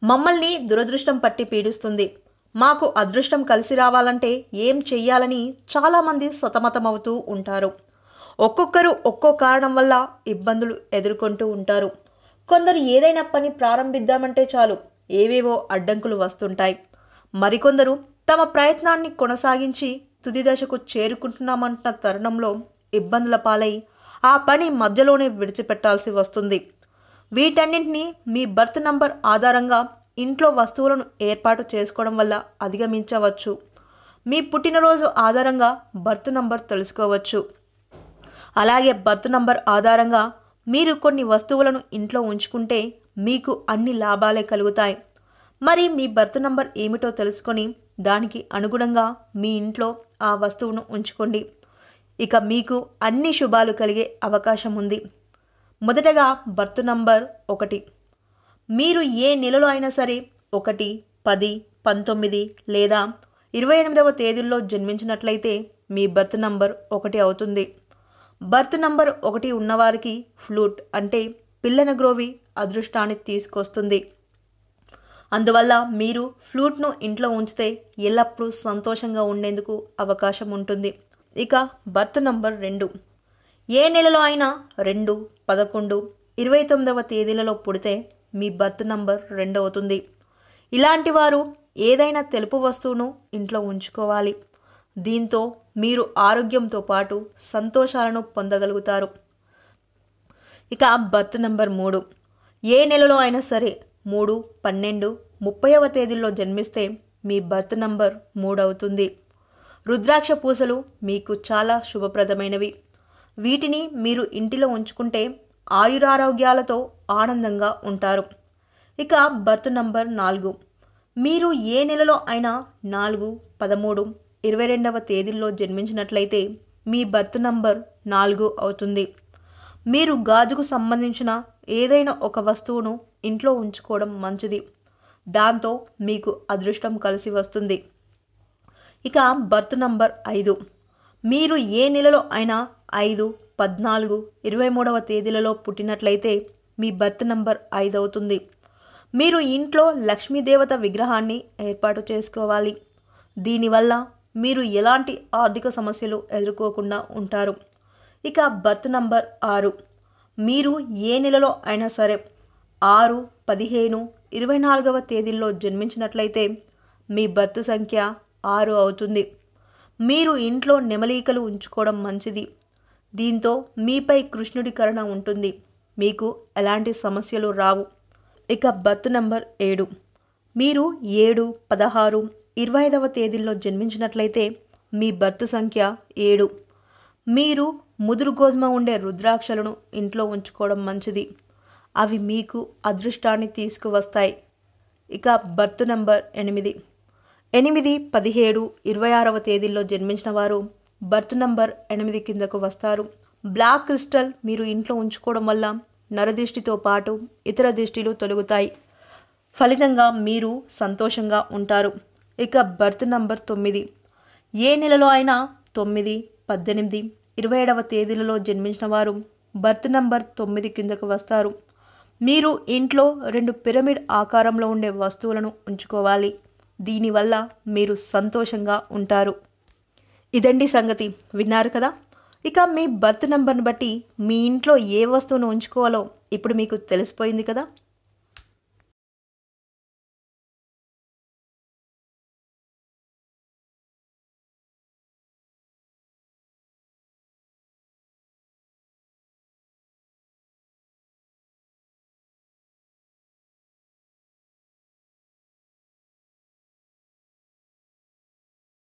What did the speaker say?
మమ్మల్ని దురదృష్టం పట్టి పీడిస్తుంది. మాకు అదృష్టం కలిసి రావాలంటే ఏం చెయ్యాలని చాలామంది సతమతమవుతూ ఉంటారు. ఒక్కొక్కరు ఒక్కో కారణం వల్ల ఇబ్బందులు ఎదుర్కొంటూ ఉంటారు. కొందరు ఏదైనా పని ప్రారంభిద్దామంటే చాలు ఏవేవో అడ్డంకులు వస్తుంటాయి. మరికొందరు తమ ప్రయత్నాన్ని కొనసాగించి తుది దశకు చేరుకుంటున్నామంటున్న తరుణంలో ఇబ్బందుల పాలై ఆ పని మధ్యలోనే విడిచిపెట్టాల్సి వస్తుంది. వీటన్నింటినీ మీ బర్త్ నంబర్ ఆధారంగా ఇంట్లో వస్తువులను ఏర్పాటు చేసుకోవడం వల్ల అధిగమించవచ్చు. మీ పుట్టినరోజు ఆధారంగా బర్త్ నంబర్ తెలుసుకోవచ్చు. అలాగే బర్త్ నంబర్ ఆధారంగా మీరు కొన్ని వస్తువులను ఇంట్లో ఉంచుకుంటే మీకు అన్ని లాభాలే కలుగుతాయి. మరి మీ బర్త్ నంబర్ ఏమిటో తెలుసుకొని దానికి అనుగుణంగా మీ ఇంట్లో ఆ వస్తువును ఉంచుకోండి. ఇక మీకు అన్ని శుభాలు కలిగే అవకాశం ఉంది. మొదటగా బర్త్ నంబర్ 1. మీరు ఏ నెలలో అయినా సరే 1, 10, 19 లేదా 28వ తేదీల్లో జన్మించినట్లయితే మీ బర్త్ నంబర్ 1 అవుతుంది. బర్త్ నంబర్ 1 ఉన్నవారికి ఫ్లూట్ అంటే పిల్లన గ్రోవి అదృష్టాన్ని తీసుకొస్తుంది. అందువల్ల మీరు ఫ్లూట్ను ఇంట్లో ఉంచితే ఎల్లప్పుడూ సంతోషంగా ఉండేందుకు అవకాశం ఉంటుంది. ఇక బర్త్ నంబర్ 2. ఏ నెలలో అయినా 2, 11, 29వ తేదీలలో పుడితే మీ బర్త్ నంబర్ 2 అవుతుంది. ఇలాంటి వారు ఏదైనా తెలుపు వస్తువును ఇంట్లో ఉంచుకోవాలి. దీంతో మీరు ఆరోగ్యంతో పాటు సంతోషాలను పొందగలుగుతారు. ఇక బర్త్ నంబర్ 3. ఏ నెలలో అయినా సరే 3, 12, 30వ తేదీల్లో జన్మిస్తే మీ బర్త్ నంబర్ 3 అవుతుంది. రుద్రాక్ష పూసలు మీకు చాలా శుభప్రదమైనవి. వీటిని మీరు ఇంటిలో ఉంచుకుంటే ఆయురారోగ్యాలతో ఆనందంగా ఉంటారు. ఇక బర్త్ నంబర్ 4. మీరు ఏ నెలలో అయినా 4, 13, 22వ తేదీల్లో జన్మించినట్లయితే మీ బర్త్ నంబర్ 4 అవుతుంది. మీరు గాజుకు సంబంధించిన ఏదైనా ఒక వస్తువును ఇంట్లో ఉంచుకోవడం మంచిది. దాంతో మీకు అదృష్టం కలిసి వస్తుంది. ఇక బర్త్ నంబర్ 5. మీరు ఏ నెలలో అయినా 5, 14, 23వ తేదీలలో పుట్టినట్లయితే మీ బర్త్ నంబర్ 5 అవుతుంది. మీరు ఇంట్లో లక్ష్మీదేవత విగ్రహాన్ని ఏర్పాటు చేసుకోవాలి. దీనివల్ల మీరు ఎలాంటి ఆర్థిక సమస్యలు ఎదుర్కోకుండా ఉంటారు. ఇక బర్త్ నంబర్ 6. మీరు ఏ నెలలో అయినా సరే 6, 15, 24వ తేదీల్లో జన్మించినట్లయితే మీ బర్త్ సంఖ్య 6 అవుతుంది. మీరు ఇంట్లో నెమలీకలు ఉంచుకోవడం మంచిది. దీంతో మీపై కృష్ణుడి కరుణ ఉంటుంది. మీకు ఎలాంటి సమస్యలు రావు. ఇక బర్త్ నంబర్ 7. మీరు 7, 16, 25వ తేదీల్లో జన్మించినట్లయితే మీ బర్త్ సంఖ్య 7. మీరు ముదురు గోధుమ ఉండే రుద్రాక్షలను ఇంట్లో ఉంచుకోవడం మంచిది. అవి మీకు అదృష్టాన్ని తీసుకువస్తాయి. ఇక బర్త్ నంబర్ 8. 8, 17, 26వ తేదీల్లో జన్మించిన వారు బర్త్ నంబర్ 8 కిందకు వస్తారు. బ్లాక్ క్రిస్టల్ మీరు ఇంట్లో ఉంచుకోవడం వల్ల నరదిష్టితో పాటు ఇతర దిష్టిలు తొలగుతాయి. ఫలితంగా మీరు సంతోషంగా ఉంటారు. ఇక బర్త్ నంబర్ 9. ఏ నెలలో అయినా 9, 18, 27వ తేదీలలో జన్మించిన వారు బర్త్ నంబర్ 9 కిందకు వస్తారు. మీరు ఇంట్లో 2 పిరమిడ్ ఆకారంలో ఉండే వస్తువులను ఉంచుకోవాలి. దీనివల్ల మీరు సంతోషంగా ఉంటారు. ఇదండి సంగతి. విన్నారు కదా. ఇక మీ బర్త్ నంబర్ని బట్టి మీ ఇంట్లో ఏ వస్తువును ఉంచుకోవాలో ఇప్పుడు మీకు తెలిసిపోయింది కదా.